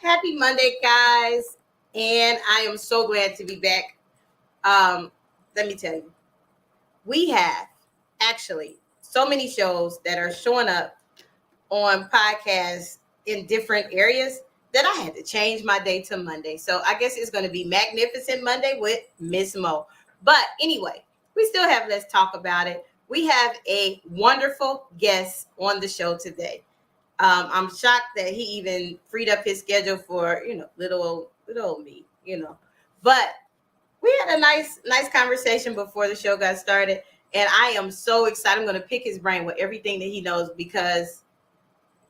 Happy Monday, guys. And I am so glad to be back. Let me tell you, we have actually so many shows that are showing up on podcasts in different areas that I had to change my day to Monday. So I guess it's going to be Magnificent Monday with Miss Mo. But anyway, we still have Let's Talk About It. We have a wonderful guest on the show today. I'm shocked that he even freed up his schedule for little old me. But we had a nice conversation before the show got started, and I am so excited. I'm going to pick his brain with everything that he knows because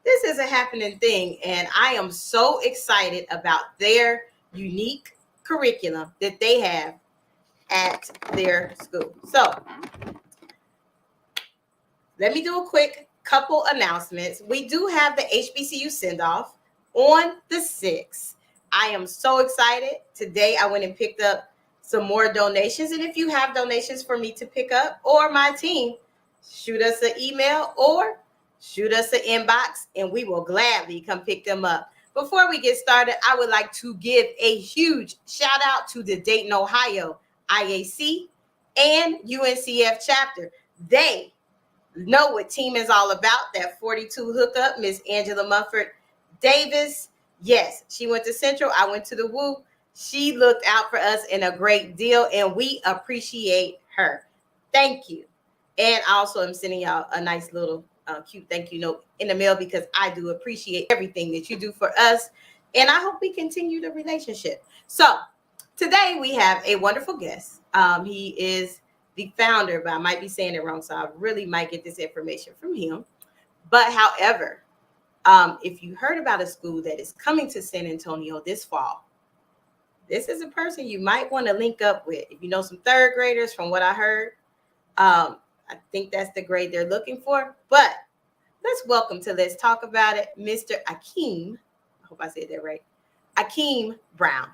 this is a happening thing, and I am so excited about their unique curriculum that they have at their school. So let me do a quick couple announcements. We do have the HBCU send-off on the 6th. I am so excited. Today I went and picked up some more donations. And if you have donations for me to pick up or my team, shoot us an email or shoot us an inbox and we will gladly come pick them up. Before we get started, I would like to give a huge shout out to the Dayton, Ohio IAC and UNCF chapter. They know what team is all about. That 42 hookup, Miss Angela Mumford Davis. Yes, she went to Central. I went to the Woo. She looked out for us in a great deal, and we appreciate her. Thank you. And I also am sending y'all a nice little cute thank you note in the mail because I do appreciate everything that you do for us, and I hope we continue the relationship. So today we have a wonderful guest. He is the founder, but I might be saying it wrong, so I really might get this information from him. But however, if you heard about a school that is coming to San Antonio this fall, this is a person you might want to link up with. If you know some third graders, from what I heard, I think that's the grade they're looking for. But let's welcome to Let's Talk About It, Mr. Akeem. I hope I said that right. Akeem Brown.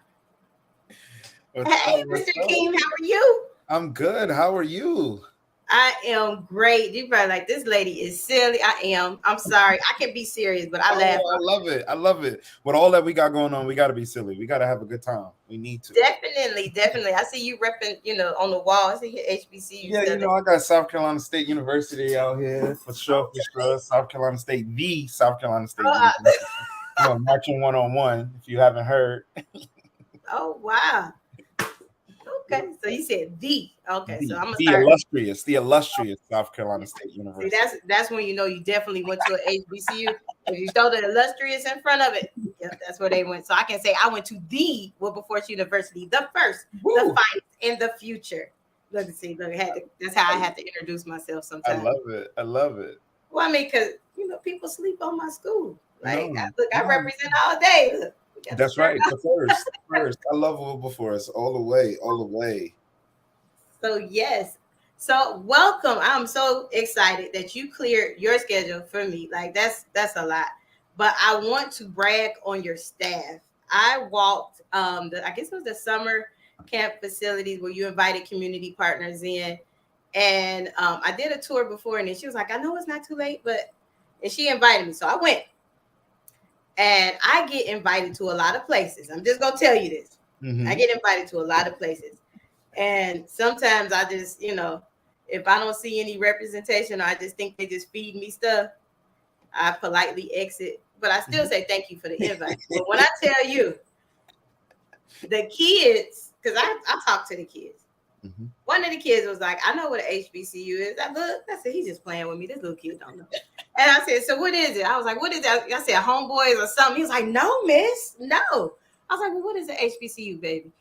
Hey, Mr. Akeem, how are you? I'm good. How are you? I am great. You probably like, this lady is silly. I am. I'm sorry. I can be serious, but I laugh. I love it. I love it. With all that we got going on, we got to be silly. We got to have a good time. We need to. Definitely. I see you repping, on the wall. I see your HBCU. Yeah, I got South Carolina State University out here for sure. South Carolina State, the South Carolina State University. Marching 1-on-1, if you haven't heard. Oh, wow. Okay, so you said the. Okay, so I'm gonna start. The illustrious South Carolina State University. See, that's when you know you definitely went to an HBCU. If you throw the illustrious in front of it, yep, that's where they went. So I can say I went to the Wilberforce University, the first, the fight in the future. Look, that's how I had to introduce myself sometimes. I love it. Well, I mean, because people sleep on my school. Like, I represent all day. Look. That's right. The first. I love Wilberforce all the way. So yes. So welcome. I'm so excited that you cleared your schedule for me. Like that's a lot. But I want to brag on your staff. I walked I guess it was the summer camp facilities where you invited community partners in. And I did a tour before, and then she was like, I know it's not too late, and she invited me. So I went. And I get invited to a lot of places. I'm just going to tell you this. Mm-hmm. I get invited to a lot of places. And sometimes I just, if I don't see any representation, or I just think they just feed me stuff, I politely exit. But I still say thank you for the invite. But when I tell you, the kids, because I talk to the kids. Mm-hmm. One of the kids was like, I know what an HBCU is. I said, he's just playing with me. This little kid don't know. And I said, so what is it? I was like, what is that? I said, homeboys or something. He was like, no, miss, no. I was like, well, what is an HBCU, baby?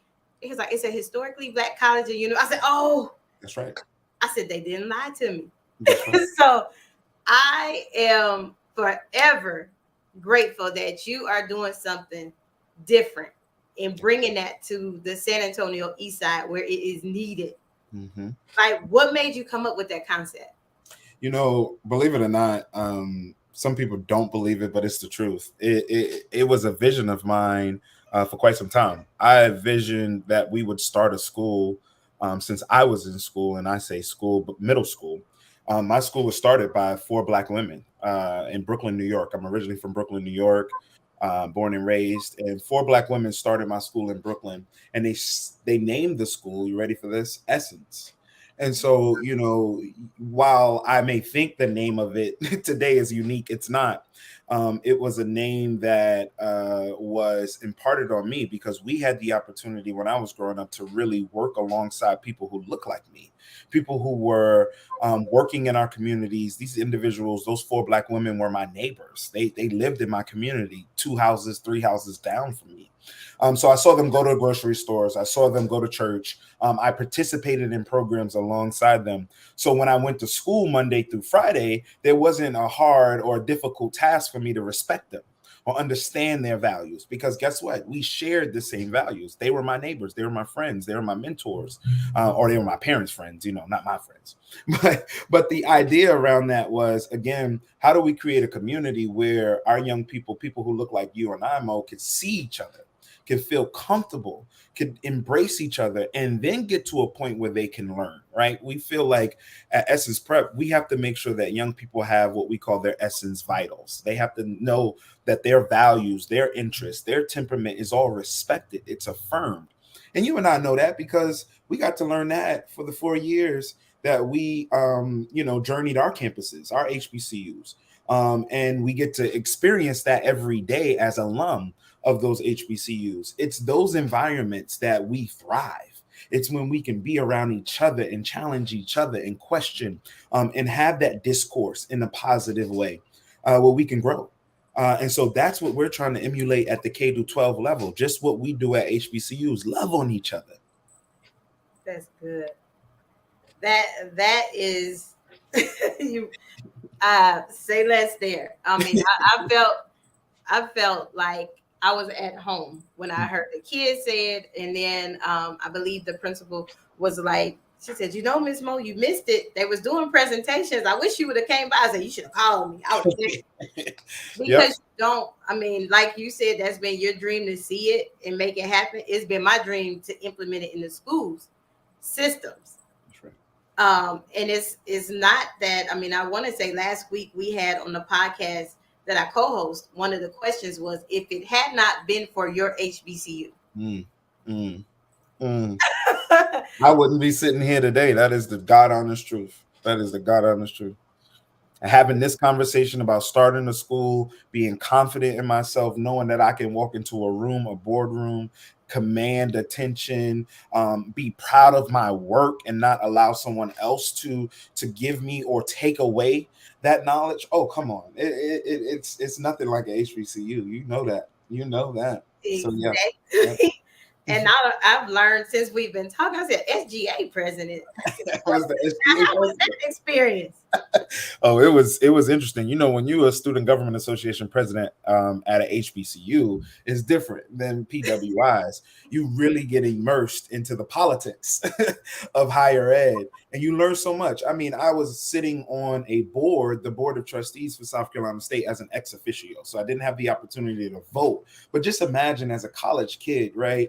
He was like, it's a historically Black college. I said, oh. That's right. I said, they didn't lie to me. Right. So I am forever grateful that you are doing something different and bringing that to the San Antonio East Side where it is needed. Mm-hmm. Like, what made you come up with that concept? Believe it or not, some people don't believe it, but it's the truth. It was a vision of mine for quite some time. I envisioned that we would start a school since I was in school, and I say school, but middle school. My school was started by 4 Black women in Brooklyn, New York. I'm originally from Brooklyn, New York. born and raised, and 4 Black women started my school in Brooklyn, and they named the school. You ready for this? Essence. And so, while I may think the name of it today is unique, it's not. It was a name that was imparted on me because we had the opportunity when I was growing up to really work alongside people who look like me, people who were working in our communities. These individuals, those 4 Black women, were my neighbors. They lived in my community, 2 houses, 3 houses down from me. So I saw them go to grocery stores. I saw them go to church. I participated in programs alongside them. So when I went to school Monday through Friday, there wasn't a hard or a difficult task for me to respect them or understand their values, because guess what? We shared the same values. They were my neighbors. They were my friends. They were my mentors, or they were my parents' friends, not my friends. But the idea around that was, again, how do we create a community where our young people who look like you and I, Mo, could see each other, can feel comfortable, could embrace each other, and then get to a point where they can learn, right? We feel like at Essence Prep, we have to make sure that young people have what we call their Essence vitals. They have to know that their values, their interests, their temperament is all respected. It's affirmed. And you and I know that because we got to learn that for the 4 years that we, journeyed our campuses, our HBCUs. And we get to experience that every day as alum of those HBCUs. It's those environments that we thrive. It's when we can be around each other and challenge each other and question, and have that discourse in a positive way, where we can grow. And so that's what we're trying to emulate at the K-12 level. Just what we do at HBCUs, love on each other. That's good. That is you say less there. I mean, I felt like I was at home when I heard the kids say it, and then I believe the principal was like, she said, Miss Mo, you missed it. They was doing presentations. I wish you would have came by. I said, you should have called me. I was there. Because like you said, that's been your dream to see it and make it happen. It's been my dream to implement it in the schools systems. That's right. And it's not that, I want to say last week we had on the podcast that I co-host, one of the questions was, if it had not been for your HBCU, I wouldn't be sitting here today. That is the God honest truth. That is the God honest truth. And having this conversation about starting a school, being confident in myself, knowing that I can walk into a room, a boardroom, command attention, be proud of my work, and not allow someone else to give me or take away that knowledge. Oh, come on. It's nothing like an HBCU. You know that. Exactly. So yeah. And now I've learned since we've been talking. I said SGA president. How was that experience? Oh, it was interesting. When you're a Student Government Association president at a HBCU, it's different than PWIs. You really get immersed into the politics of higher ed, and you learn so much. I was sitting on a board, the board of trustees for South Carolina State, as an ex officio, so I didn't have the opportunity to vote. But just imagine, as a college kid, right?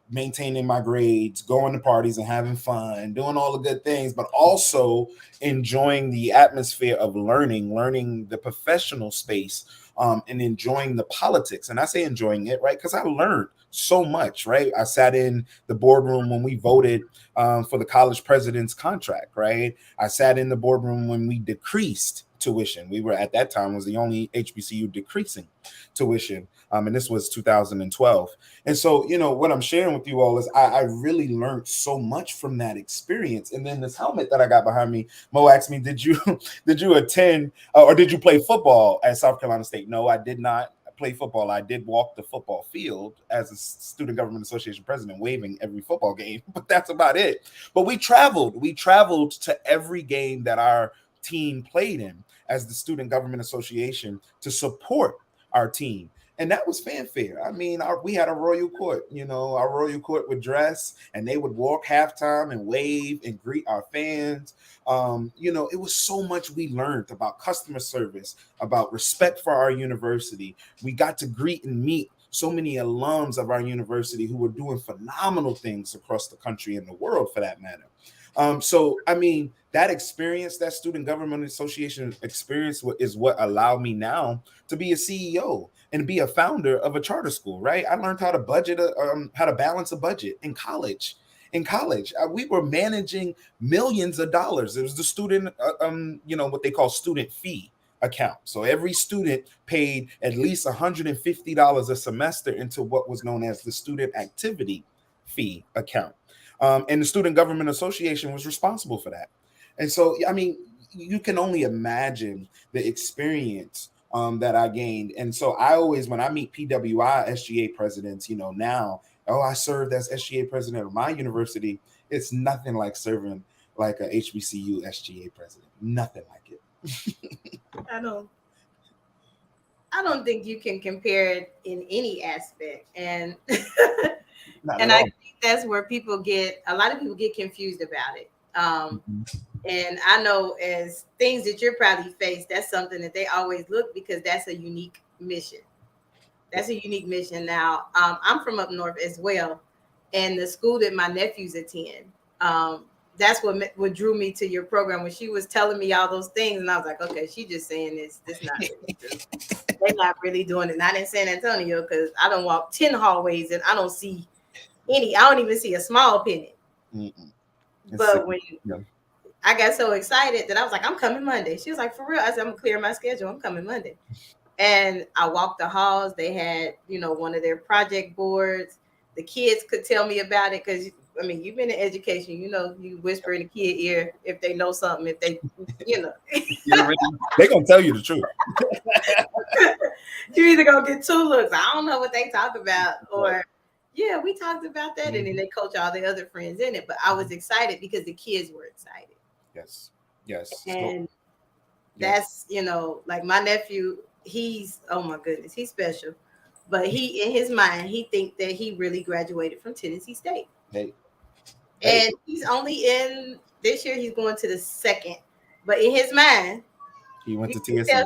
Maintaining my grades, going to parties and having fun, doing all the good things, but also enjoying the atmosphere of learning the professional space, and enjoying the politics. And I say enjoying it, right? Because I learned so much, right? I sat in the boardroom when we voted for the college president's contract, right? I sat in the boardroom when we decreased tuition. We were, at that time, was the only HBCU decreasing tuition. And this was 2012. And so, what I'm sharing with you all is I really learned so much from that experience. And then this helmet that I got behind me, Mo asked me, did you attend or did you play football at South Carolina State? No, I did not play football. I did walk the football field as a Student Government Association president, waving every football game, but that's about it. But we traveled to every game that our team played in as the Student Government Association to support our team. And that was fanfare. We had a royal court, our royal court would dress and they would walk halftime and wave and greet our fans. It was so much we learned about customer service, about respect for our university. We got to greet and meet so many alums of our university who were doing phenomenal things across the country and the world, for that matter. So I mean, that experience, that student government association experience, is what allowed me now to be a CEO and be a founder of a charter school. Right? I learned how to budget, how to balance a budget in college. We were managing millions of dollars. It was the student, what they call student fee account. So every student paid at least $150 a semester into what was known as the student activity fee account. And the Student Government Association was responsible for that. And so, I mean, you can only imagine the experience that I gained. And so I always, when I meet PWI SGA presidents, now, oh, I served as SGA president of my university. It's nothing like serving like a HBCU SGA president. Nothing like it. I don't think you can compare it in any aspect. And and I think that's where a lot of people get confused about it. And I know as things that you're probably faced, that's something that they always look, because that's a unique mission. That's a unique mission. Now, I'm from up north as well, and the school that my nephews attend, that's what drew me to your program, when she was telling me all those things, and I was like, okay, she's just saying this not really true. They're not really doing it. Not in San Antonio, because I don't walk 10 hallways and I don't see any. I don't even see a small penny. But when I got so excited that I was like, I'm coming Monday. She was like, for real? I said, I'm gonna clear my schedule. I'm coming Monday. And I walked the halls. They had, one of their project boards. The kids could tell me about it, because I mean, you've been in education, you whisper in the kid ear if they know something, if they, they're gonna tell you the truth. You're either gonna get two looks. I don't know what they talk about, or yeah, we talked about that, and then they coach all the other friends in it. But I was excited because the kids were excited. Yes. And that's, like my nephew, he's, oh my goodness, he's special. But he, in his mind, he thinks that he really graduated from Tennessee State. And he's only in, this year he's going to the second. But in his mind, he went to TSU.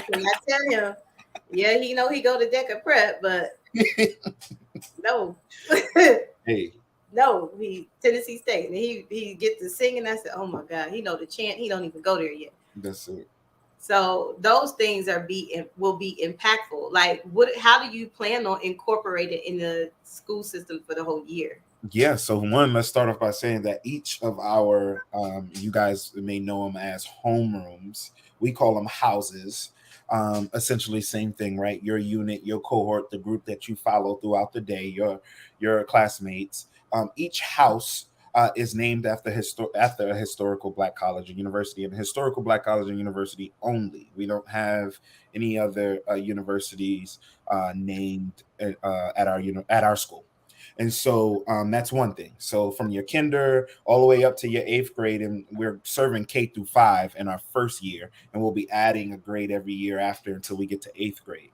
When I tell him, yeah, he go to DECA Prep, but no. No, he Tennessee State, and he gets to sing, and I said, oh my God, he know the chant, he don't even go there yet. That's it. So those things will be impactful. Like, how do you plan on incorporating in the school system for the whole year? Yeah, so one, let's start off by saying that each of our, you guys may know them as homerooms. We call them houses. Essentially same thing, right? Your unit, your cohort, the group that you follow throughout the day, your classmates. Each house is named after a historical Black college or university, and historical Black college and university only. We don't have any other universities named at our school. And so that's one thing. So from your kinder all the way up to your 8th grade, and we're serving K-5 in our first year, and we'll be adding a grade every year after until we get to 8th grade.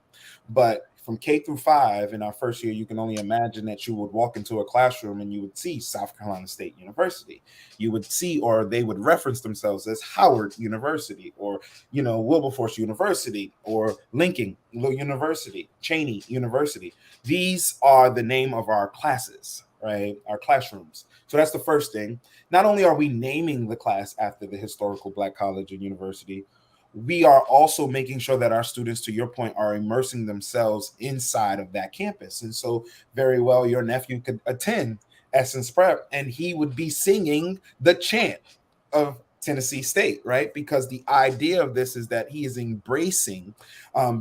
But from K-5 in our first year, you can only imagine that you would walk into a classroom and you would see South Carolina State University. You would see, or they would reference themselves as Howard University, or, Wilberforce University, or Lincoln University, Cheney University. These are the name of our classes, right? Our classrooms. So that's the first thing. Not only are we naming the class after the historical Black college and university, we are also making sure that our students, to your point, are immersing themselves inside of that campus. And so very well, your nephew could attend Essence Prep, and he would be singing the chant of Tennessee State, right? Because the idea of this is that he is embracing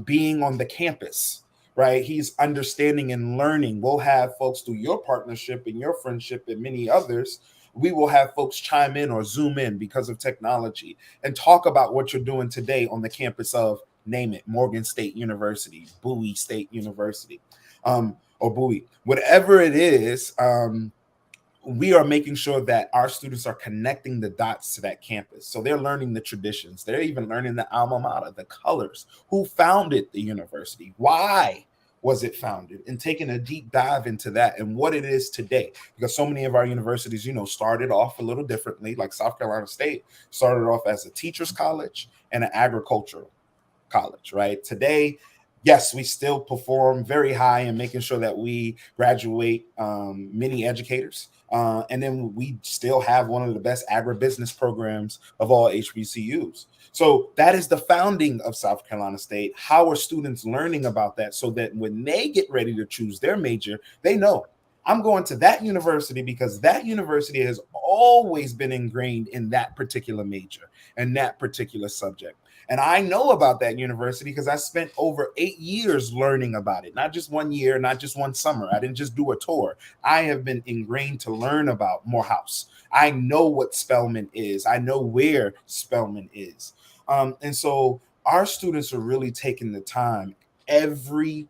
being on the campus, right? He's understanding and learning. We'll have folks through your partnership and your friendship and many others. We will have folks chime in or zoom in because of technology and talk about what you're doing today on the campus of, name it, Morgan State University, Bowie State University, or Bowie, whatever it is. We are making sure that our students are connecting the dots to that campus. So they're learning the traditions. They're even learning the alma mater, the colors, who founded the university, why was it founded, and taking a deep dive into that and what it is today. Because so many of our universities, started off a little differently. Like South Carolina State started off as a teacher's college and an agricultural college, right? Today, yes, we still perform very high in making sure that we graduate many educators. And then we still have one of the best agribusiness programs of all HBCUs. So that is the founding of South Carolina State. How are students learning about that so that when they get ready to choose their major, they know I'm going to that university because that university has always been ingrained in that particular major and that particular subject. And I know about that university because I spent over 8 years learning about it, not just 1 year, not just one summer. I didn't just do a tour. I have been ingrained to learn about Morehouse. I know what Spelman is. I know where Spelman is. And so our students are really taking the time every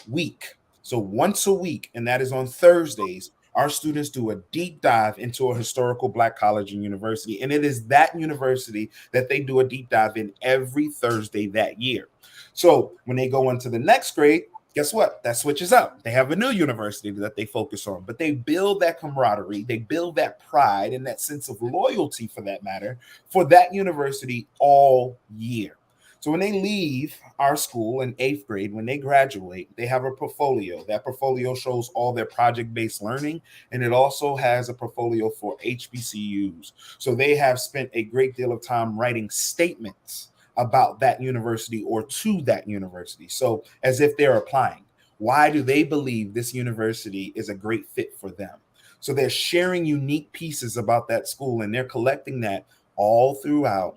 week. So once a week, and that is on Thursdays, our students do a deep dive into a historical Black college and university. And it is that university that they do a deep dive in every Thursday that year. So when they go into the next grade, guess what? That switches up. They have a new university that they focus on, but they build that camaraderie, they build that pride and that sense of loyalty, for that matter, for that university all year. So when they leave our school in 8th grade, when they graduate, they have a portfolio. That portfolio shows all their project-based learning, and it also has a portfolio for HBCUs. So they have spent a great deal of time writing statements about that university or to that university. So as if they're applying, why do they believe this university is a great fit for them? So they're sharing unique pieces about that school, and they're collecting that all throughout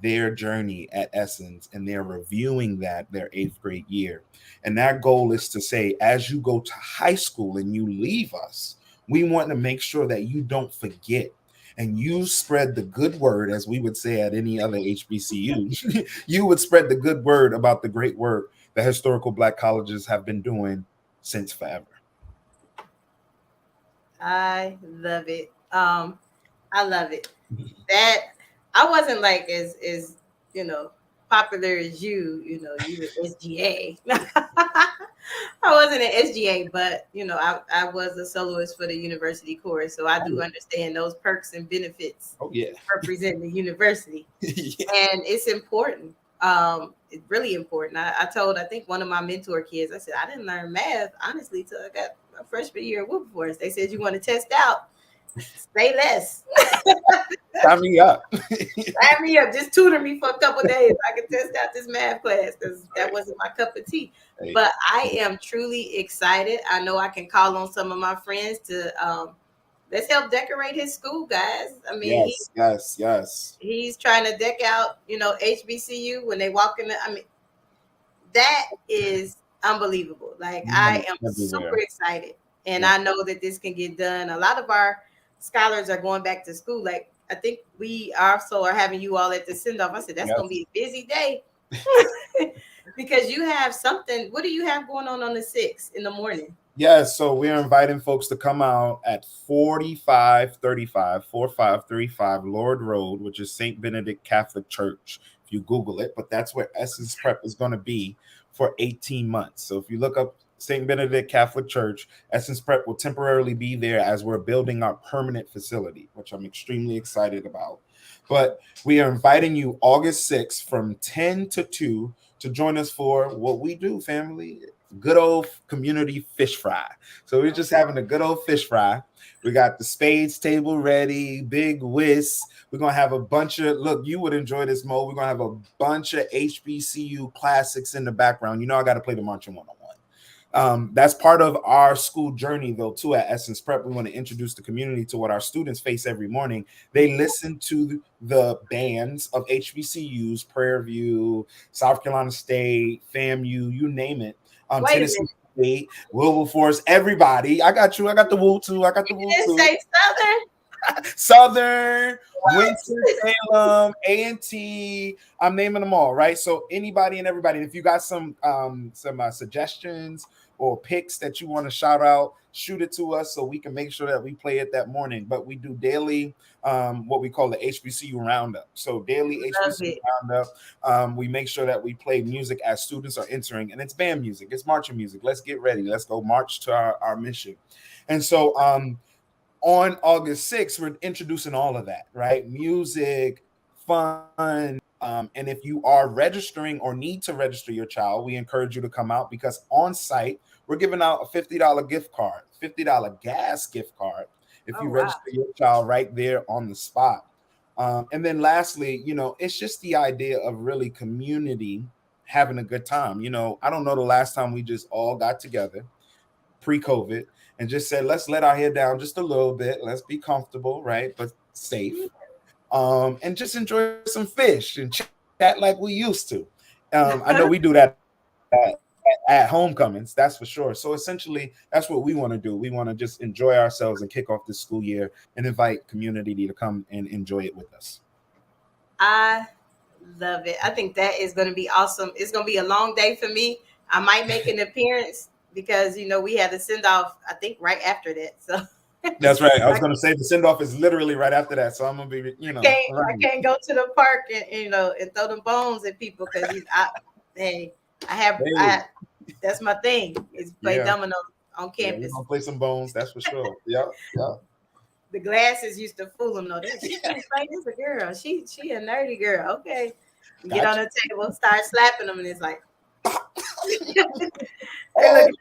their journey at Essence, and they're reviewing that their 8th grade year. And that goal is to say, as you go to high school and you leave us, we want to make sure that you don't forget and you spread the good word, as we would say at any other HBCU. You would spread the good word about the great work that historical Black colleges have been doing since forever. I love it. I love it. That I wasn't like as popular as you were SGA. I wasn't an SGA, but I was a soloist for the university chorus, so I do understand those perks and benefits. Oh yeah, representing the university. Yeah. And it's important. It's really important. I told, I think, one of my mentor kids, I said, I didn't learn math honestly till I got my freshman year at Wilberforce. They said, you want to test out, say less. Sign me up. Sign me up. Just tutor me for a couple of days. I can test out this math class because that wasn't my cup of tea. Hey. But I am truly excited. I know I can call on some of my friends to let's help decorate his school, guys. I mean, yes. He's trying to deck out, HBCU when they walk in. That is unbelievable. Like, I am super excited. And I know that this can get done. A lot of our scholars are going back to school. Like, I think we also are having you all at the send-off. I said, that's going to be a busy day. Because you have something. What do you have going on the 6th in the morning? Yeah, so we're inviting folks to come out at 4535 Lord Road, which is St. Benedict Catholic Church, if you Google it. But that's where Essence Prep is going to be for 18 months. So if you look up St. Benedict Catholic Church, Essence Prep will temporarily be there as we're building our permanent facility, which I'm extremely excited about. But we are inviting you August 6th from 10 to 2 to join us for what we do, family. Good old community fish fry. So we're just having a good old fish fry. We got the spades table ready, big whisk. We're going to have a bunch of, look, you would enjoy this, Mo. We're going to have a bunch of HBCU classics in the background. I got to play the Marching 101. That's part of our school journey, though, too, at Essence Prep. We want to introduce the community to what our students face every morning. They listen to the bands of HBCUs, Prairie View, South Carolina State, FAMU, you name it. Tennessee State, Wilberforce, everybody. I got you. I got the Woo too. I got the Woo too. Say Southern. Southern, Winston-Salem, A&T. I'm naming them all, right? So anybody and everybody. And if you got some suggestions or picks that you want to shout out, shoot it to us so we can make sure that we play it that morning. But we do daily what we call the HBCU Roundup. So daily HBCU Roundup. We make sure that we play music as students are entering, and it's band music, it's marching music. Let's get ready. Let's go march to our mission. And so on August 6th, we're introducing all of that, right? Music, fun. And if you are registering or need to register your child, we encourage you to come out because on site, we're giving out a $50 gift card, $50 gas gift card, if Oh you wow. register your child right there on the spot. And then lastly, it's just the idea of really community having a good time. I don't know the last time we just all got together pre-COVID and just said, let's let our hair down just a little bit. Let's be comfortable, right? But safe. And just enjoy some fish and chat like we used to. I know we do that at homecomings, that's for sure. So essentially, that's what we want to do. We want to just enjoy ourselves and kick off this school year and invite community to come and enjoy it with us. I love it. I think that is going to be awesome. It's going to be a long day for me. I might make an appearance because we had a send off. I think right after that. So that's right. I was going to say the send off is literally right after that. So I'm going to be, I can't go to the park and throw them bones at people because I that's my thing is play dominoes on campus. We're gonna play some bones, that's for sure. Yeah. The glasses used to fool them. No, she can't play. This a girl. She a nerdy girl. Okay, get on the table, start slapping them, and it's like, hey, look,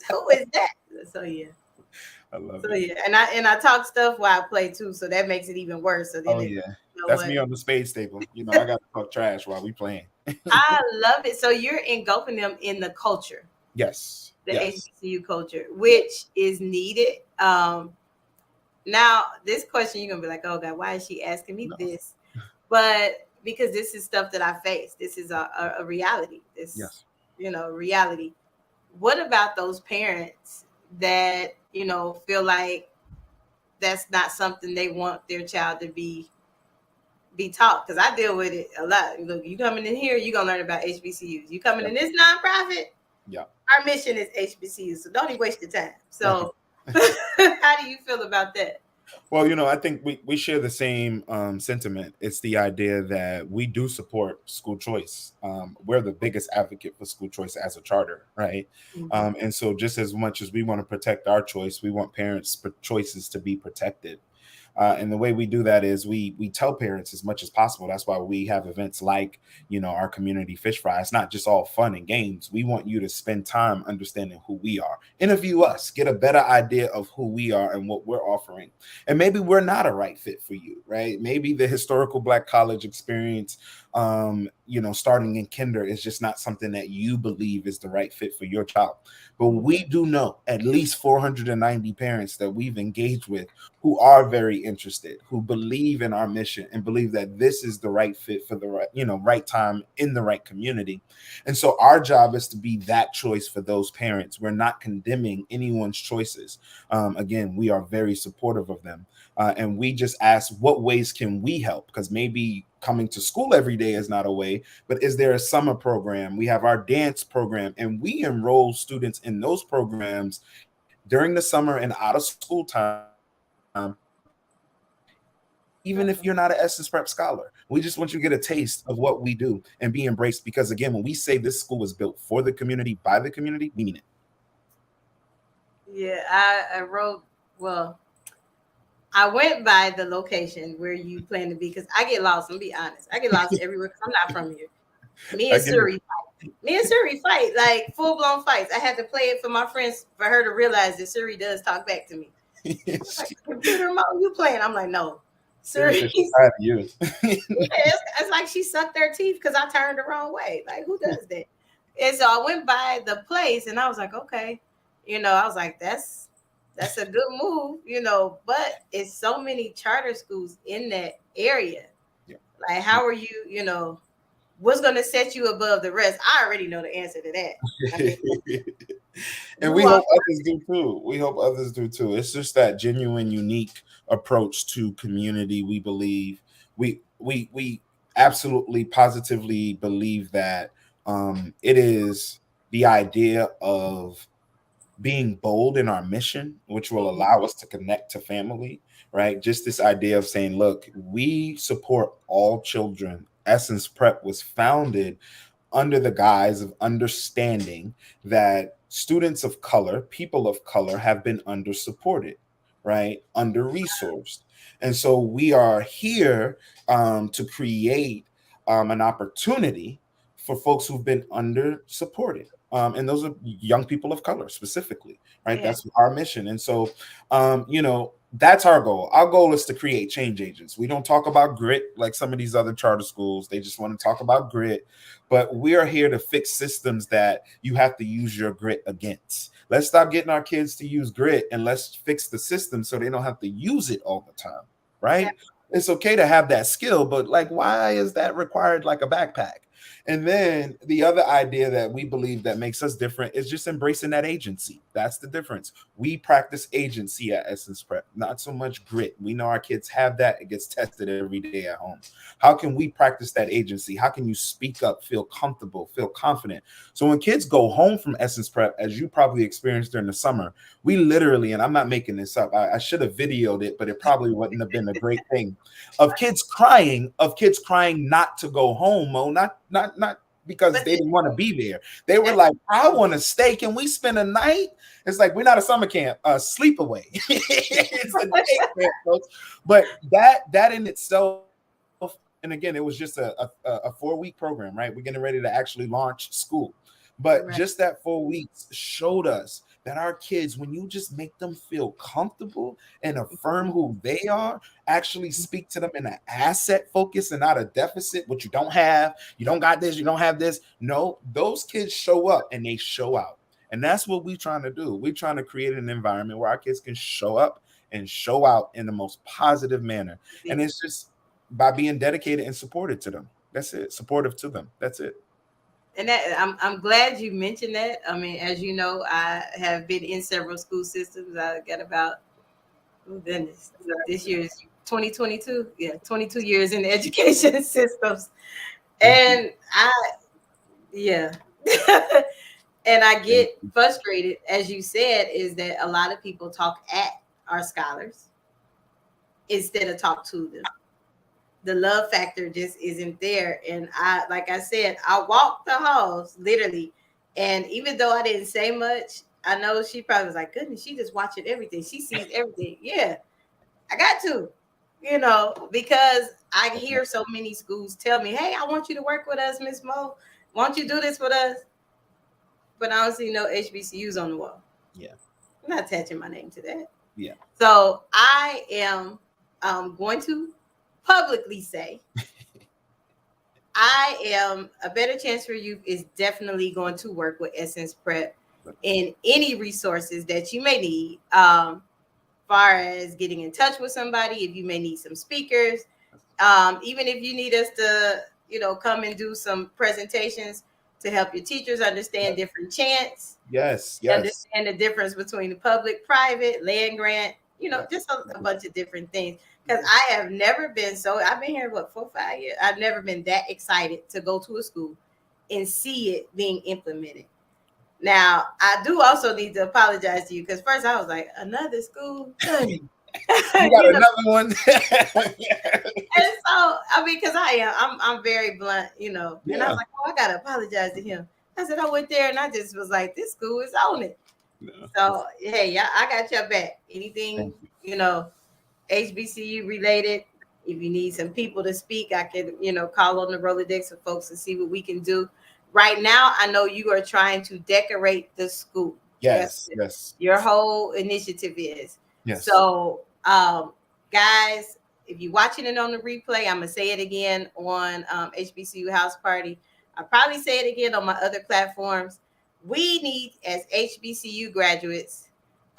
who is that? So yeah. I love it. So yeah, and I talk stuff while I play too, so that makes it even worse. So then that's me on the spades table. I got to talk trash while we playing. I love it. So you're engulfing them in the culture. Yes. The HBCU culture, which is needed. Now, this question, you're going to be like, oh, God, why is she asking me this? But because this is stuff that I face. This is a reality. Reality. What about those parents that, feel like that's not something they want their child to be taught? Because I deal with it a lot. Look, you coming in here, you're going to learn about HBCUs. You coming in this nonprofit? Yeah. Our mission is HBCUs, so don't even waste your time. So how do you feel about that? Well, I think we share the same sentiment. It's the idea that we do support school choice. We're the biggest advocate for school choice as a charter, right? Mm-hmm. And so just as much as we want to protect our choice, we want parents' choices to be protected. And the way we do that is we tell parents as much as possible. That's why we have events like, our community fish fry. It's not just all fun and games. We want you to spend time understanding who we are. Interview us, get a better idea of who we are and what we're offering. And maybe we're not a right fit for you, right? Maybe the historical Black college experience, starting in kinder is just not something that you believe is the right fit for your child. But we do know at least 490 parents that we've engaged with who are very interested, who believe in our mission and believe that this is the right fit for the right time in the right community. And so our job is to be that choice for those parents. We're not condemning anyone's choices. Again, we are very supportive of them. And we just ask, what ways can we help? Because maybe coming to school every day is not a way, but is there a summer program? We have our dance program, and we enroll students in those programs during the summer and out of school time. Even if you're not an Essence Prep scholar, we just want you to get a taste of what we do and be embraced. Because again, when we say this school was built for the community, by the community, we mean it. Yeah, I went by the location where you plan to be because I get lost. I'm be honest. I get lost everywhere because I'm not from here. Me and Suri fight like full blown fights. I had to play it for my friends for her to realize that Suri does talk back to me. Like, computer mode, you playing? I'm like, no. Suri, it's like she sucked their teeth because I turned the wrong way. Like, who does that? And so I went by the place and I was like, okay, I was like, that's a good move, but it's so many charter schools in that area. Yeah. Like, how are you, what's going to set you above the rest? I already know the answer to that. I mean, and we hope others do too. It's just that genuine, unique approach to community. We believe we absolutely positively believe that it is the idea of being bold in our mission, which will allow us to connect to family, right? Just this idea of saying, look, we support all children. Essence Prep was founded under the guise of understanding that students of color, people of color, have been under-supported, right? Under-resourced. And so we are here to create an opportunity for folks who've been under-supported. And those are young people of color specifically, right? Yeah. That's our mission. And so, that's our goal. Our goal is to create change agents. We don't talk about grit like some of these other charter schools. They just want to talk about grit, but we are here to fix systems that you have to use your grit against. Let's stop getting our kids to use grit and let's fix the system so they don't have to use it all the time, right? Yeah. It's okay to have that skill, but like, why is that required like a backpack? And then the other idea that we believe that makes us different is just embracing that agency. That's the difference. We practice agency at Essence Prep, not so much grit. We know our kids have that. It gets tested every day at home. How can we practice that agency? How can you speak up, feel comfortable, feel confident? So when kids go home from Essence Prep, as you probably experienced during the summer, we literally, and I'm not making this up, I should have videoed it, but it probably wouldn't have been a great thing, of kids crying not to go home, Mo, not because they didn't want to be there. They were like, I want to stay. Can we spend a night? It's like, we're not a summer camp, sleep away. It's a day camp, folks. But that in itself, and again, it was just a 4-week program, right? We're getting ready to actually launch school. But just that 4 weeks showed us that our kids, when you just make them feel comfortable and affirm who they are, actually speak to them in an asset focus and not a deficit, what you don't have, you don't got this, you don't have this. No, those kids show up and they show out. And that's what we're trying to do. We're trying to create an environment where our kids can show up and show out in the most positive manner. And it's just by being dedicated and supported to them. That's it. Supportive to them. That's it. And that I'm glad you mentioned that. I mean, as you know, I have been in several school systems. I got about, oh goodness, this year is 2022. Yeah, 22 years in the education systems. And and I get frustrated, as you said, is that a lot of people talk at our scholars instead of talk to them. The love factor just isn't there. And like I said, I walked the halls literally. And even though I didn't say much, I know she probably was like, goodness, she just watching everything. She sees everything. Yeah, I got to, because I hear so many schools tell me, hey, I want you to work with us, Miss Mo. Won't you do this with us? But I don't see no HBCUs on the wall. Yeah. I'm not attaching my name to that. Yeah. So I am going to publicly say I am a better chance for you is definitely going to work with Essence Prep in any resources that you may need, far as getting in touch with somebody, if you may need some speakers, even if you need us to come and do some presentations to help your teachers understand different chants, understand the difference between the public, private, land grant, just a bunch of different things. Because I have never been I've been here, 4 or 5 years. I've never been that excited to go to a school and see it being implemented. Now, I do also need to apologize to you because first I was like, another school? You got another one? And so, I mean, because I'm very blunt, And I was like, I got to apologize to him. I said, I went there and I just was like, this school is on it. No. So, hey, I got your back. Anything, HBCU related. If you need some people to speak, I can, call on the Rolodex of folks and see what we can do. Right now, I know you are trying to decorate the school. Yes. Your whole initiative is. Yes. So, guys, if you're watching it on the replay, I'm going to say it again on HBCU House Party. I'll probably say it again on my other platforms. We need, as HBCU graduates,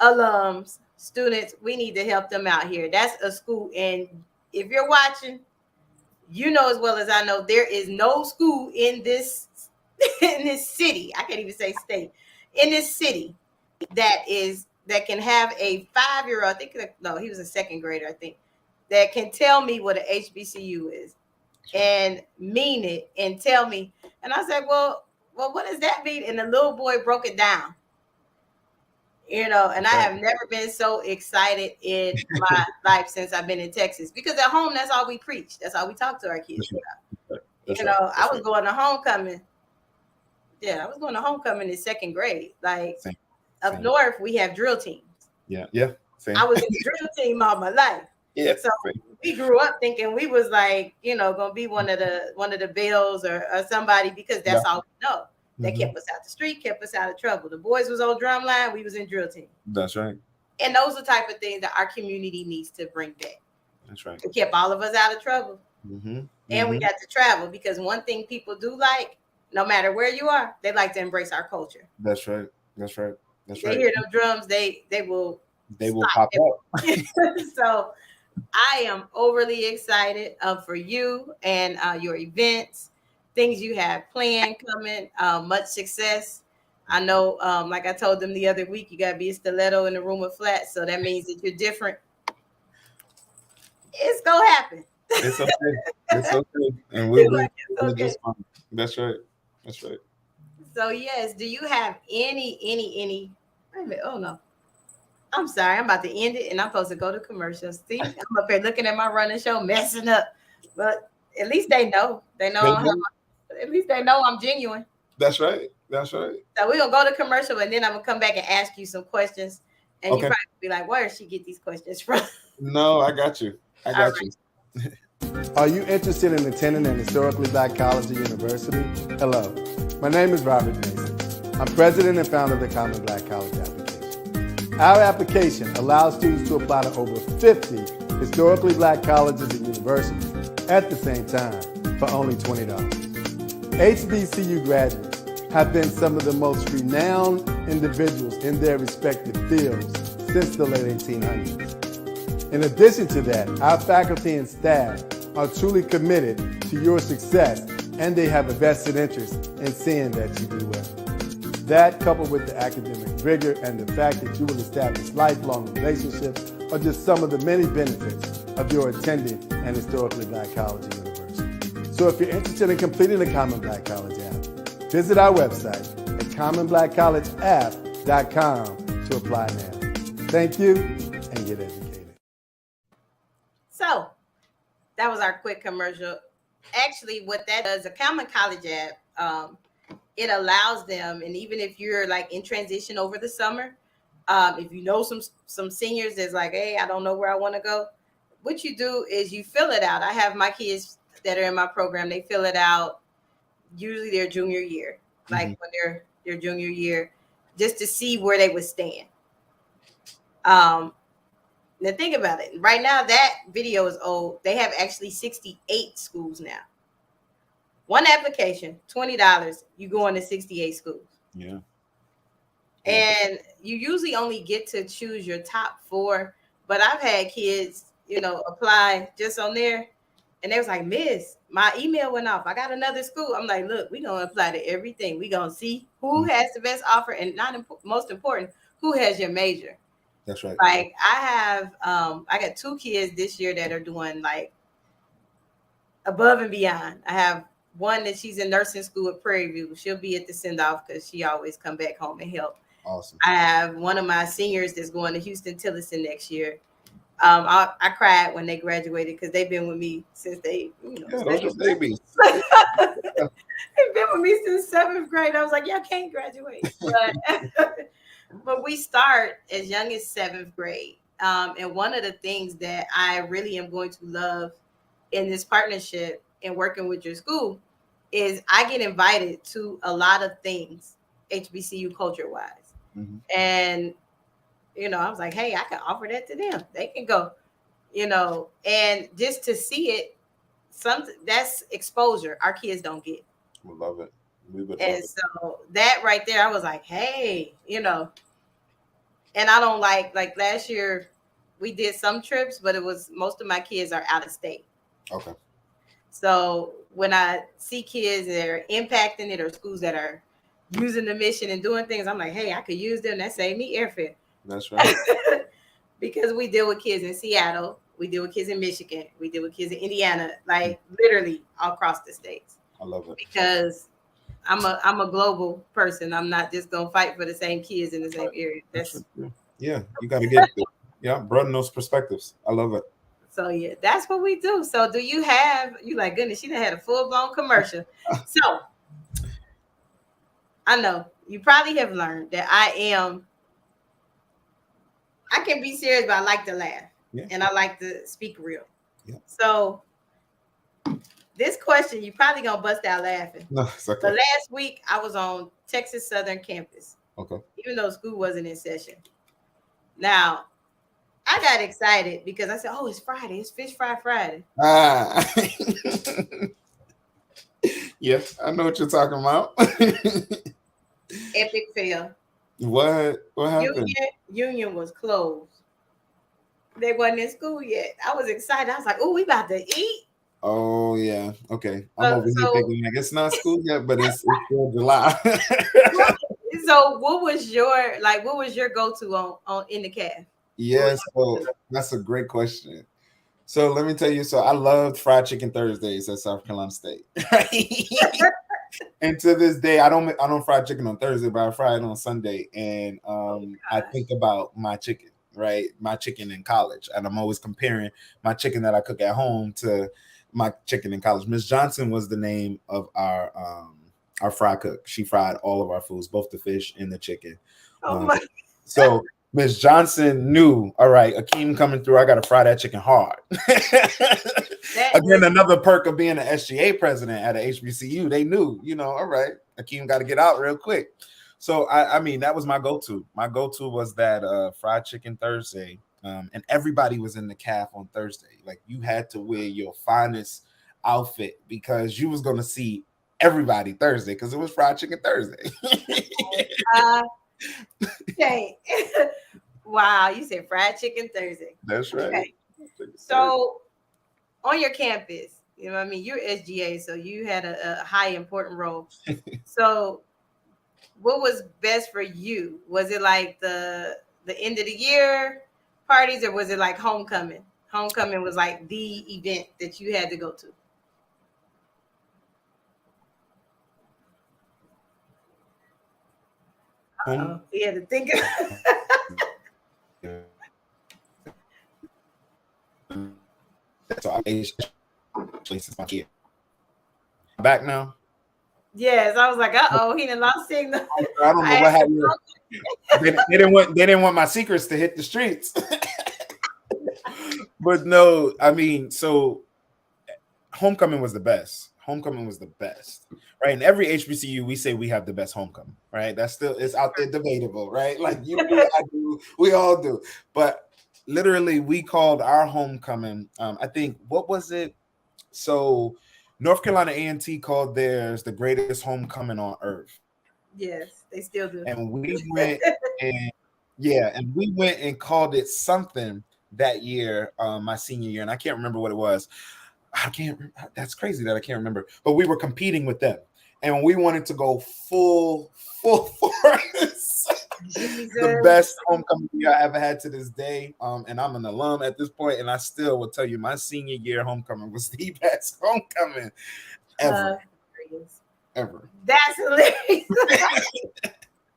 alums, students, we need to help them out here. That's a school. And if you're watching, you know as well as I know, there is no school in this city. I can't even say state. In this city that can have a 5-year-old, he was a second grader, I think, that can tell me what an HBCU is and mean it and tell me. And I said, well, what does that mean? And the little boy broke it down. And I have never been so excited in my life since I've been in Texas, because at home, that's all we preach. That's all we talk to our kids about. I was going to homecoming. Yeah, I was going to homecoming in second grade. Like up north, we have drill teams. Yeah. Same. I was in the drill team all my life. Yeah. So we grew up thinking we was like, gonna be one of the Bills or somebody, because that's all we know. That Mhm. kept us out the street, kept us out of trouble. The boys was on drumline, we was in drill team. That's right. And those are the type of things that our community needs to bring back. That's right. It kept all of us out of trouble. Mm-hmm. And we got to travel, because one thing people do like, no matter where you are, they like to embrace our culture. That's right. That's right. That's They right. hear them drums, they will pop up. So I am overly excited for you and your events, things you have planned coming. Much success. I know, like I told them the other week, you got to be a stiletto in a room of flats. So that means that you're different. It's going to happen. It's okay. It's okay. And we'll be okay. just fine. That's right. That's right. So yes, do you have any wait a minute, oh no. I'm sorry, I'm about to end it and I'm supposed to go to commercials. See, I'm up here looking at my running show, messing up. But at least they know. At least they know I'm genuine. That's right. That's right. So we're gonna go to commercial and then I'm gonna come back and ask you some questions. And you probably be like, where does she get these questions from? No, I got you. I got you. Are you interested in attending an historically Black college or university? Hello, my name is Robert Mason. I'm president and founder of the Common Black College application. Our application allows students to apply to over 50 historically Black colleges and universities at the same time for only $20. HBCU graduates have been some of the most renowned individuals in their respective fields since the late 1800s. In addition to that, our faculty and staff are truly committed to your success, and they have a vested interest in seeing that you do well. That, coupled with the academic rigor and the fact that you will establish lifelong relationships, are just some of the many benefits of your attending an historically Black college or university. So if you're interested in completing the Common Black College app, visit our website at commonblackcollegeapp.com to apply now. Thank you, and get educated. So that was our quick commercial. Actually, what that does, the Common College app, it allows them, and even if you're like in transition over the summer, if you know some seniors that's like, hey, I don't know where I want to go, what you do is you fill it out. I have my kids that are in my program, they fill it out usually their junior year, like when they're their junior year, just to see where they would stand. Now think about it. Right now, that video is old. They have actually 68 schools now. One application, $20, you go into 68 schools. Yeah. And you usually only get to choose your top 4. But I've had kids, apply just on there. And they was like, Miss, my email went off. I got another school. I'm like, look, we're going to apply to everything. We're going to see who has the best offer. And most important, who has your major. That's right. Like I got 2 kids this year that are doing like above and beyond. I have one that she's in nursing school at Prairie View. She'll be at the send off because she always come back home and help. Awesome. I have one of my seniors that's going to Houston-Tillotson next year. I cried when they graduated because they've been with me since they, those are babies. They've been with me since 7th grade. I was like, y'all can't graduate. But we start as young as 7th grade. And one of the things that I really am going to love in this partnership and working with your school is I get invited to a lot of things HBCU culture wise. Mm-hmm. And, I was like, hey, I can offer that to them. They can go, and just to see it, that's exposure our kids don't get. We love it. So that right there, I was like, hey, and I don't like last year we did some trips, but it was most of my kids are out of state. Okay. So when I see kids that are impacting it or schools that are using the mission and doing things, I'm like, hey, I could use them. That saved me airfare. That's right. Because we deal with kids in Seattle, we deal with kids in Michigan, we deal with kids in Indiana, like literally all across the states. I love it. Because I'm a global person. I'm not just gonna fight for the same kids in the same area. You got to get broaden those perspectives. I love it. So yeah, that's what we do. So do you have like goodness? She done had a full blown commercial. So I know you probably have learned that I can be serious, but I like to laugh and I like to speak real. Yeah. So this question, you probably gonna bust out laughing. No, it's okay. But last week I was on Texas Southern campus, Okay. even though school wasn't in session. Now, I got excited because I said, "Oh, it's Friday! It's Fish Fry Friday." Ah. Yes, I know what you're talking about. Epic fail. What happened? Union was closed. They wasn't in school yet. I was excited. I was like, "Oh, we about to eat." Oh yeah. Okay. I'm over here So- thinking like it's not school yet, but it's still July. So, what was your go-to on in the caf? Yeah, so that's a great question. So let me tell you, so I loved fried chicken Thursdays at South Carolina State. And to this day, I don't fry chicken on Thursday, but I fry it on Sunday. And I think about my chicken, right? My chicken in college. And I'm always comparing my chicken that I cook at home to my chicken in college. Miss Johnson was the name of our fry cook. She fried all of our foods, both the fish and the chicken. Oh my! So Miss Johnson knew, all right, Akeem coming through. I got to fry that chicken hard. Again, another perk of being an SGA president at a HBCU. They knew, all right, Akeem got to get out real quick. So, I mean, that was my go-to. My go-to was that fried chicken Thursday. And everybody was in the caf on Thursday. Like, you had to wear your finest outfit because you was going to see everybody Thursday because it was fried chicken Thursday. Okay. Wow, you said fried chicken Thursday. That's right. Okay. So on your campus, you know what I mean? You're SGA, so you had a high important role. So what was best for you? Was it like the end of the year parties, or was it like homecoming? Homecoming was like the event that you had to go to. You had to think. So I aged since my kid. Back now. Yes, I was like, he done lost signal. I don't know what happened. They didn't want my secrets to hit the streets. But no, I mean, so homecoming was the best. Homecoming was the best, right? In every HBCU, we say we have the best homecoming, right? That's still, it's out there debatable, right? Like you do, I do, we all do. But literally, we called our homecoming. I think, what was it? So North Carolina A&T called theirs the greatest homecoming on earth. Yes, they still do. And we went and we went and called it something that year, my senior year, and I can't remember what it was. That's crazy that I can't remember. But we were competing with them, and we wanted to go full force. The best homecoming year I ever had to this day. And I'm an alum at this point, and I still will tell you my senior year homecoming was the best homecoming ever. Ever. That's hilarious.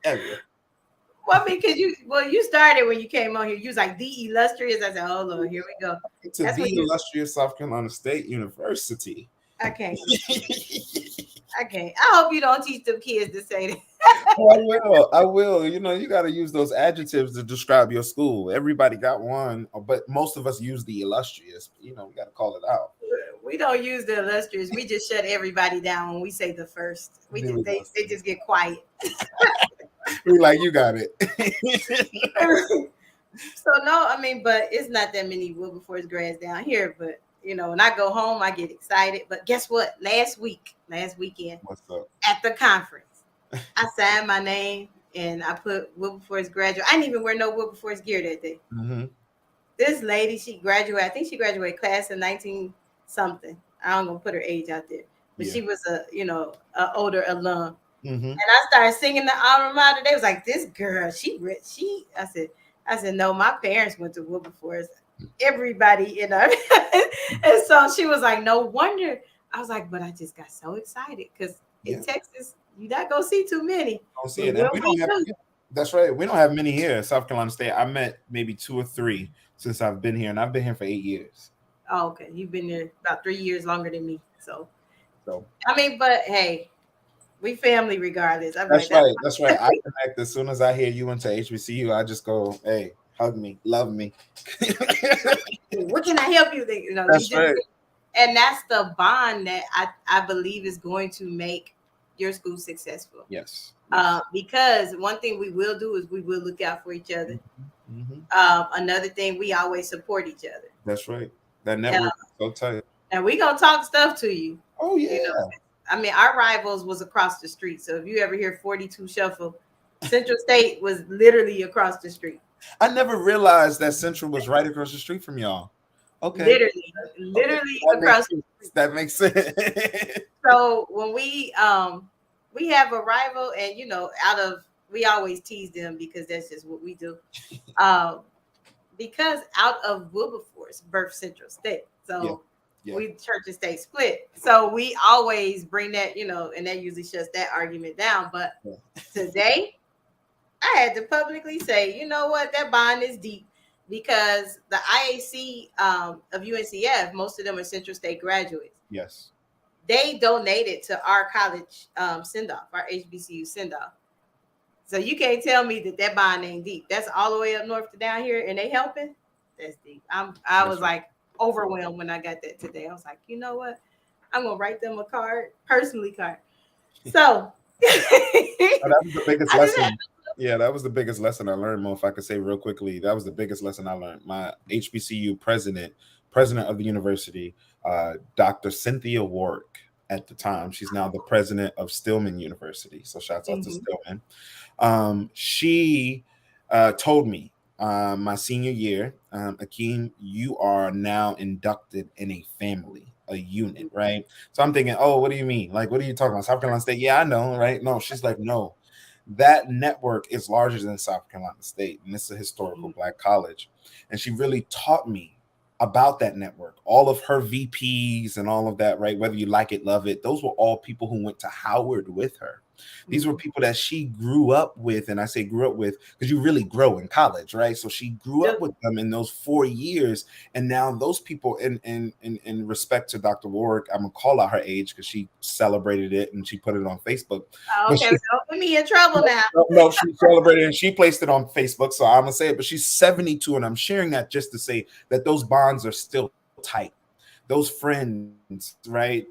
Ever. Well, because you started when you came on here. You was like the illustrious. I said, oh Lord, here we go. To the illustrious South Carolina State University. Okay. Okay. I hope you don't teach them kids to say that. Oh, I will. You got to use those adjectives to describe your school. Everybody got one, but most of us use the illustrious. We got to call it out. We don't use the illustrious. We just shut everybody down when we say the first. They just get quiet. We like, you got it. So no, I mean, but it's not that many Wilberforce grads down here. But when I go home, I get excited. But guess what? Last weekend, What's up? At the conference, I signed my name and I put Wilberforce graduate. I didn't even wear no Wilberforce gear that day. Mm-hmm. This lady, she graduated. I think she graduated class in 19 something. I'm gonna put her age out there, but she was a older alum. Mm-hmm. And I started singing the alma mater. They was like, "This girl, she rich." I said, "No, my parents went to Wilberforce." Everybody, and so she was like, "No wonder." I was like, "But I just got so excited because in Texas, you not gonna see too many." Don't see it. We don't have. That's right. We don't have many here at South Carolina State. I met maybe 2 or 3 since I've been here, and I've been here for 8 years. Oh, okay. You've been there about 3 years longer than me. So I mean, but hey. We family regardless. That's right. That's right. I connect as soon as I hear you went to HBCU. I just go, hey, hug me, love me. What can I help you? That's right. And that's the bond that I believe is going to make your school successful. Yes. Because one thing we will do is we will look out for each other. Another thing, we always support each other. That's right. That network is so tight. And we gonna talk stuff to you. Oh yeah. You know, I mean, our rivals was across the street. So if you ever hear 42 Shuffle, Central State was literally across the street. I never realized that Central was right across the street from y'all. Okay. Literally Okay. across the street. That makes sense. So when we have a rival, and we always tease them because that's just what we do. Because out of Wilberforce birthed Central State. So we church and state split. So we always bring that, and that usually shuts that argument down. But today I had to publicly say, you know what, that bond is deep, because the IAC of UNCF, most of them are Central State graduates. Yes. They donated to our college send-off, our HBCU send-off. So you can't tell me that bond ain't deep. That's all the way up north to down here, and they helping. That's deep. I was like overwhelmed when I got that today. I was like, you know what? I'm gonna write them a card, personally card. So that was the biggest lesson. Yeah, that was the biggest lesson I learned, Mo. If I could say real quickly, that was the biggest lesson I learned. My HBCU president of the university, Dr. Cynthia Warwick at the time. She's now the president of Stillman University. So shouts out to Stillman. She told me my senior year, Akeem, you are now inducted in a family, a unit, right? So I'm thinking, oh, what do you mean? Like, what are you talking about? South Carolina State? Yeah, I know, right? No, she's like, no. That network is larger than South Carolina State, and it's a historical Black college. And she really taught me about that network, all of her VPs and all of that, right? Whether you like it, love it, those were all people who went to Howard with her. These were people that she grew up with, and I say grew up with because you really grow in college, right? So she grew up with them in those 4 years, and now those people, in respect to Dr. Warwick, I'm gonna call out her age because she celebrated it and she put it on Facebook. Okay, don't put me in trouble now. No, she celebrated and she placed it on Facebook, so I'm gonna say it. But she's 72, and I'm sharing that just to say that those bonds are still tight. Those friends, right?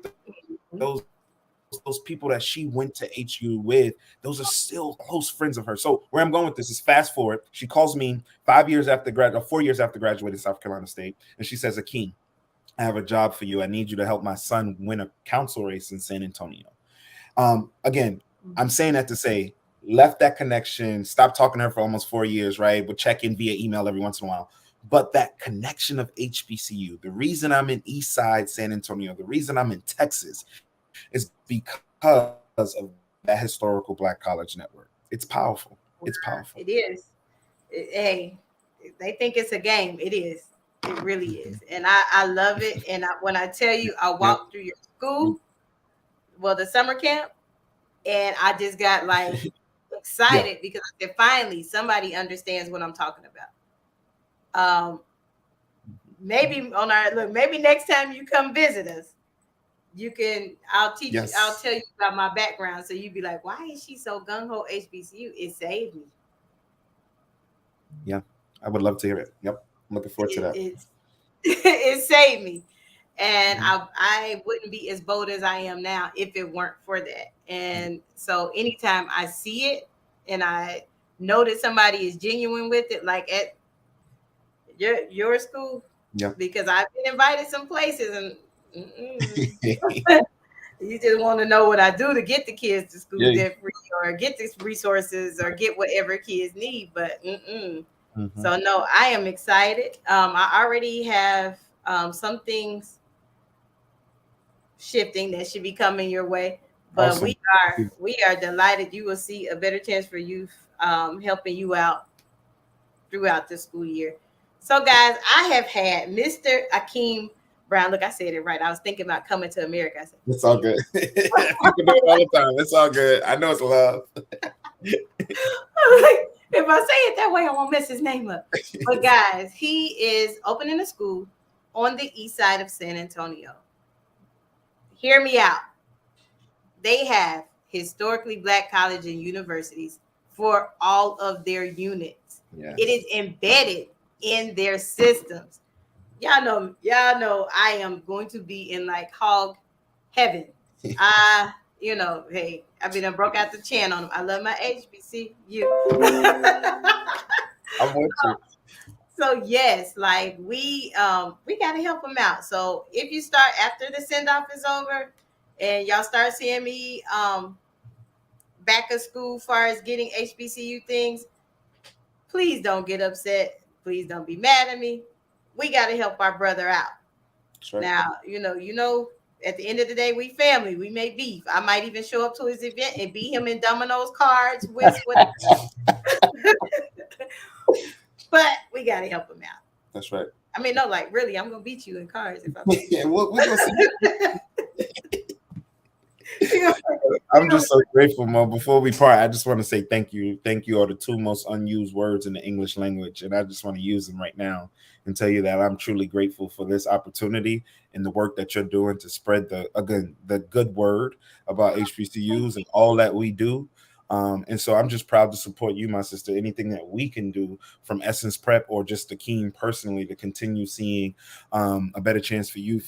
Those people that she went to HU with, those are still close friends of hers. So where I'm going with this is fast forward. She calls me 4 years after graduating South Carolina State, and she says, Akeem, I have a job for you. I need you to help my son win a council race in San Antonio. Again, I'm saying that to say, left that connection, stopped talking to her for almost 4 years, right? Would check in via email every once in a while. But that connection of HBCU, the reason I'm in Eastside San Antonio, the reason I'm in Texas, is because of that historical Black college network. It's powerful. It's powerful. It is. Hey, they think it's a game. It is. It really is. And I love it. And when I tell you, I walked through your school, well, the summer camp, and I just got like excited because I said, finally, somebody understands what I'm talking about. Maybe maybe next time you come visit us, I'll teach you, I'll tell you about my background. So you'd be like, why is she so gung-ho HBCU? It saved me. Yeah, I would love to hear it. Yep. I'm looking forward to that. It saved me. And I wouldn't be as bold as I am now if it weren't for that. And so anytime I see it and I know that somebody is genuine with it, like at your school, because I've been invited some places and you just want to know what I do to get the kids to school debt free or get these resources or get whatever kids need. But so no, I am excited. I already have some things shifting that should be coming your way. But awesome. we are delighted. You will see a better chance for youth, helping you out throughout the school year. So guys, I have had Mr. Akeem Brown. Look, I said it right. I was thinking about coming to America. I said, it's all good. You can do it all the time. It's all good. I know it's love. If I say it that way, I won't mess his name up. But guys, he is opening a school on the east side of San Antonio. Hear me out. They have historically Black colleges and universities for all of their units. Yes. It is embedded in their systems. y'all know I am going to be in like hog heaven. Hey, I mean, I broke out the chin on them. I love my HBCU. I'm with you. So yes, like we gotta help them out. So if you start after the send off is over, and y'all start seeing me back at school, far as getting HBCU things, please don't get upset. Please don't be mad at me. We gotta help our brother out. Right. Now, at the end of the day, we family. We make beef. I might even show up to his event and beat him in dominoes, cards, whist, whatever. But we gotta help him out. That's right. I mean, no, like really, I'm gonna beat you in cards if I. Yeah, we're gonna see. I'm just so grateful, Mo. Before we part, I just want to say thank you. Thank you are the two most unused words in the English language, and I just want to use them right now and tell you that I'm truly grateful for this opportunity and the work that you're doing to spread the good word about HBCUs and all that we do. And so I'm just proud to support you, my sister. Anything that we can do from Essence Prep or just the Keen personally to continue seeing a better chance for you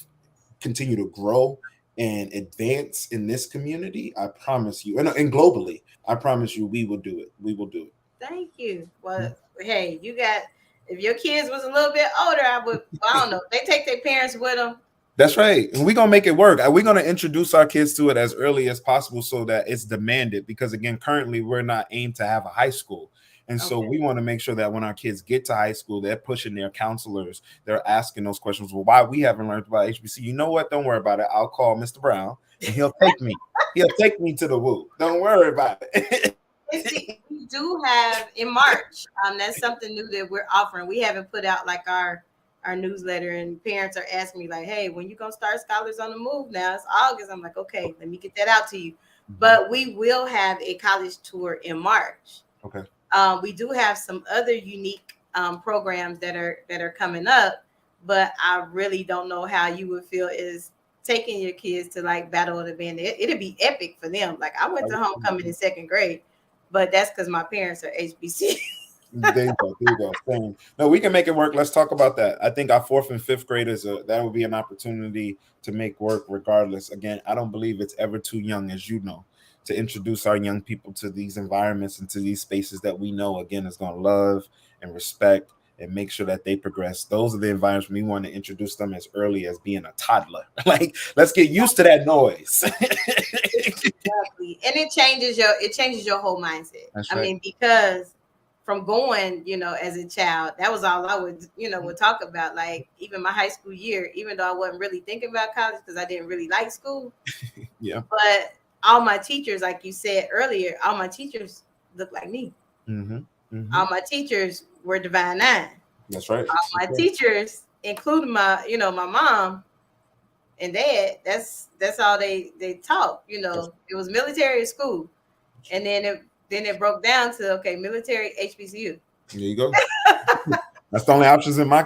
continue to grow and advance in this community, I promise you, and globally, I promise you, we will do it. We will do it. Thank you. Well, hey, if your kids was a little bit older, I don't know. They take their parents with them. That's right. And we're going to make it work. We're going to introduce our kids to it as early as possible so that it's demanded. Because again, currently we're not aimed to have a high school. And so we want to make sure that when our kids get to high school, they're pushing their counselors. They're asking those questions. Well, why we haven't learned about HBC? You know what? Don't worry about it. I'll call Mr. Brown and he'll take me. He'll take me to the woo. Don't worry about it. We do have in March. That's something new that we're offering. We haven't put out like our newsletter, and parents are asking me like, hey, when you gonna start Scholars on the Move? Now it's August. I'm like, okay, let me get that out to you. But we will have a college tour in March. Okay. We do have some other unique programs that are coming up, but I really don't know how you would feel is taking your kids to like Battle of the Band. It'd be epic for them. Like I went to homecoming in 2nd grade, but that's because my parents are HBC. There you go. Same. No, we can make it work. Let's talk about that. I think our 4th and 5th graders, that would be an opportunity to make work regardless. Again, I don't believe it's ever too young, as you know, to introduce our young people to these environments and to these spaces that we know, again, is going to love and respect and make sure that they progress. Those are the environments we want to introduce them as early as being a toddler. Like, let's get used to that noise. Exactly. And it changes your whole mindset. That's right. I mean, because from going, as a child, that was all I would talk about. Like even my high school year, even though I wasn't really thinking about college because I didn't really like school. Yeah. But all my teachers, like you said earlier, all my teachers look like me. Mm-hmm. Mm-hmm. All my teachers were Divine Nine. That's right. All my teachers, including my mom and dad, that's all they taught. It was military school, and then it broke down to military HBCU. There you go. That's the only options in my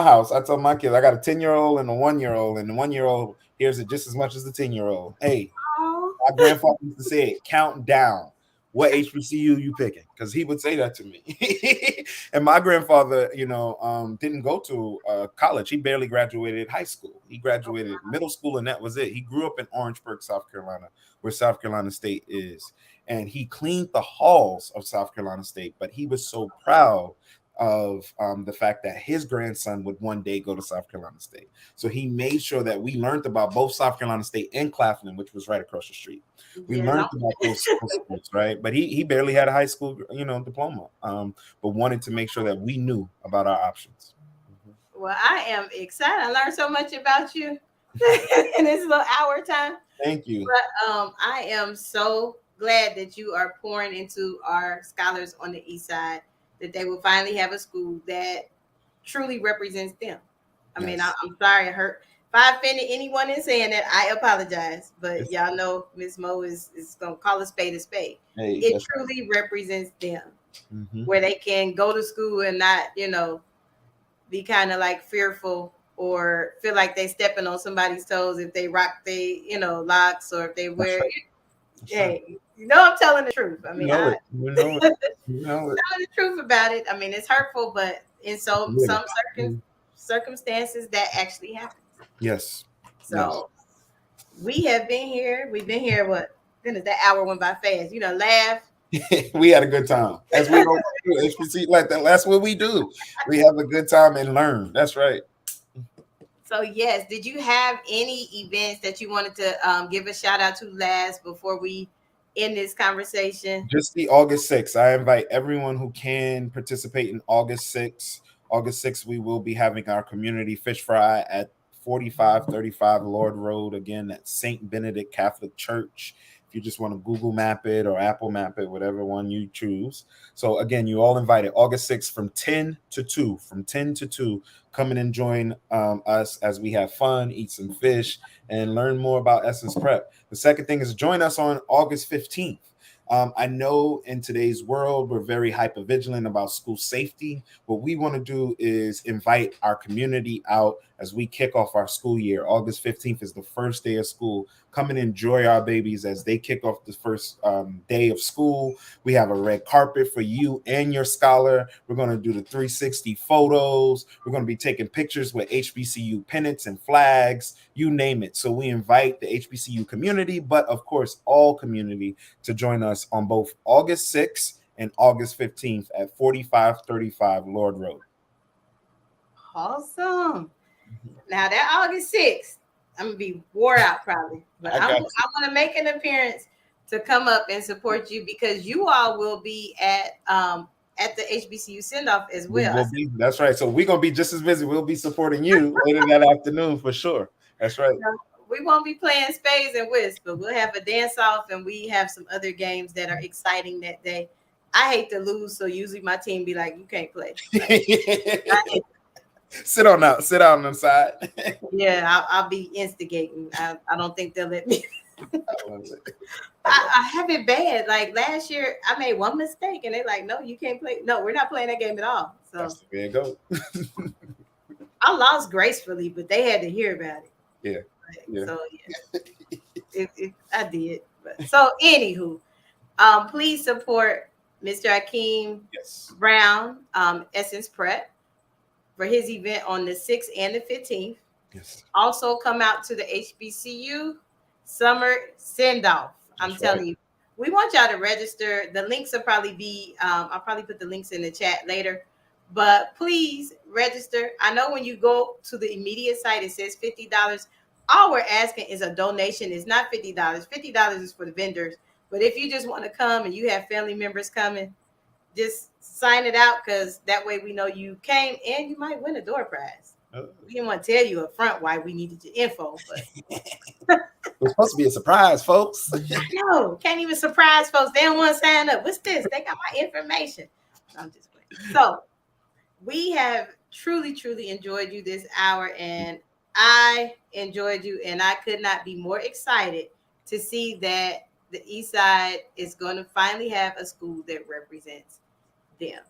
house. I tell my kids I got a 10-year-old and a 1-year-old, and the 1-year-old hears it just as much as the 10-year-old. Hey, my grandfather used to say it, count down. What HBCU you picking? Because he would say that to me. And my grandfather, didn't go to college. He barely graduated high school. He graduated middle school, and that was it. He grew up in Orangeburg, South Carolina, where South Carolina State is. And he cleaned the halls of South Carolina State, but he was so proud of the fact that his grandson would one day go to South Carolina State. So he made sure that we learned about both South Carolina State and Claflin, which was right across the street. We learned about those schools, right? But he barely had a high school, diploma, but wanted to make sure that we knew about our options. Well, I am excited. I learned so much about you in this little hour time. Thank you. But I am so glad that you are pouring into our scholars on the East Side, that they will finally have a school that truly represents them. I mean, I'm sorry I hurt. If I offended anyone in saying that, I apologize. But y'all know Miss Mo is going to call a spade a spade. Hey, it truly represents them, where they can go to school and not, be kind of like fearful or feel like they stepping on somebody's toes if they rock they, locks, or if they wear. Hey, I'm telling the truth. I mean, you know it. telling the truth about it. I mean, it's hurtful, but in some circumstances that actually happen. Yes. So we have been here. We've been here. What? Goodness, that hour went by fast. Laugh. We had a good time. As we don't do HBC like that. That's what we do. We have a good time and learn. That's right. So yes, did you have any events that you wanted to give a shout out to last before we end this conversation? Just the August 6th. I invite everyone who can participate in August 6th. August 6th, we will be having our community fish fry at 4535 Lord Road, again at St. Benedict Catholic Church. If you just want to Google map it or Apple map it, whatever one you choose. So again, you all invited August 6th from 10 to 2. From 10 to 2, come in and join us as we have fun, eat some fish, and learn more about Essence Prep. The second thing is join us on August 15th. I know in today's world, we're very hypervigilant about school safety. What we want to do is invite our community out as we kick off our school year. August 15th is the first day of school. Come and enjoy our babies as they kick off the first day of school. We have a red carpet for you and your scholar. We're going to do the 360 photos. We're going to be taking pictures with HBCU pennants and flags, you name it. So we invite the HBCU community, but of course, all community to join us on both August 6th and August 15th at 4535 Lord Road. Awesome. Now that August 6th, I'm gonna be wore out probably, but I want to make an appearance to come up and support you because you all will be at the HBCU send-off as well. That's right. So we're gonna be just as busy. We'll be supporting you later that afternoon for sure. That's right. We won't be playing spades and whist, but we'll have a dance off and we have some other games that are exciting that day. I hate to lose, so usually my team be like, "You can't play." Sit on the side. Yeah, I'll be instigating. I don't think they'll let me. I have it bad. Like last year, I made one mistake, and they're like, "No, you can't play. No, we're not playing that game at all." So that's the way it goes. I lost gracefully, but they had to hear about it. Yeah. So I did. But, so anywho, please support Mr. Akeem Brown, Essence Prep, for his event on the 6th and the 15th. Yes. Also come out to the HBCU summer send-off. I'm telling you, we want y'all to register. The links will probably be, I'll probably put the links in the chat later, but please register. I know when you go to the immediate site, it says $50. All we're asking is a donation. It's not $50. $50 is for the vendors. But if you just want to come and you have family members coming, just sign it out because that way we know you came and you might win a door prize. We didn't want to tell you up front why we needed your info, but it's supposed to be a surprise, folks. No, can't even surprise folks. They don't want to sign up. What's this? They got my information. I'm just playing. So we have truly, truly enjoyed you this hour, and I enjoyed you, and I could not be more excited to see that the East Side is going to finally have a school that represents them.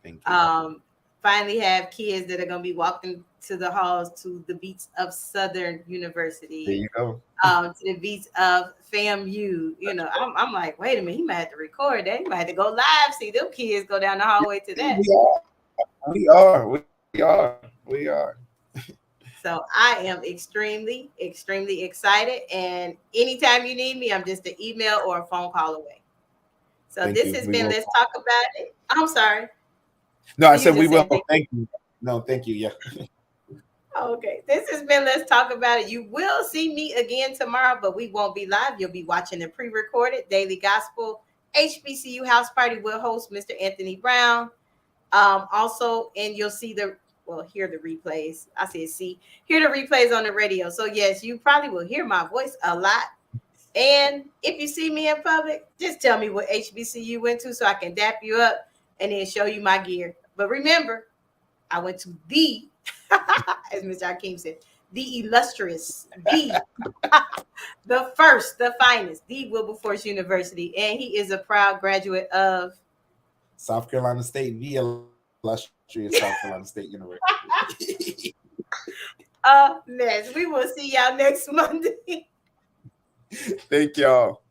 Thank you. Finally have kids that are going to be walking to the halls to the beats of Southern University. There you go. To the beats of FAMU. I'm like, wait a minute, he might have to record that. He might have to go live, see them kids go down the hallway to that. We are. So I am extremely, extremely excited. And anytime you need me, I'm just an email or a phone call away. So this has been Let's Talk About It. I'm sorry. No, I said we will. Thank you. No, thank you. Yeah. Okay. This has been Let's Talk About It. You will see me again tomorrow, but we won't be live. You'll be watching the pre-recorded Daily Gospel. HBCU House Party will host Mr. Anthony Brown. Also, and you'll see hear the replays. I said hear the replays on the radio. So yes, you probably will hear my voice a lot. And if you see me in public, just tell me what HBCU you went to so I can dap you up and then show you my gear. But remember, I went to the, as Mr. Akeem said, the illustrious, the first, the finest, the Wilberforce University. And he is a proud graduate of South Carolina State, the illustrious South Carolina State University. We will see y'all next Monday. Thank y'all.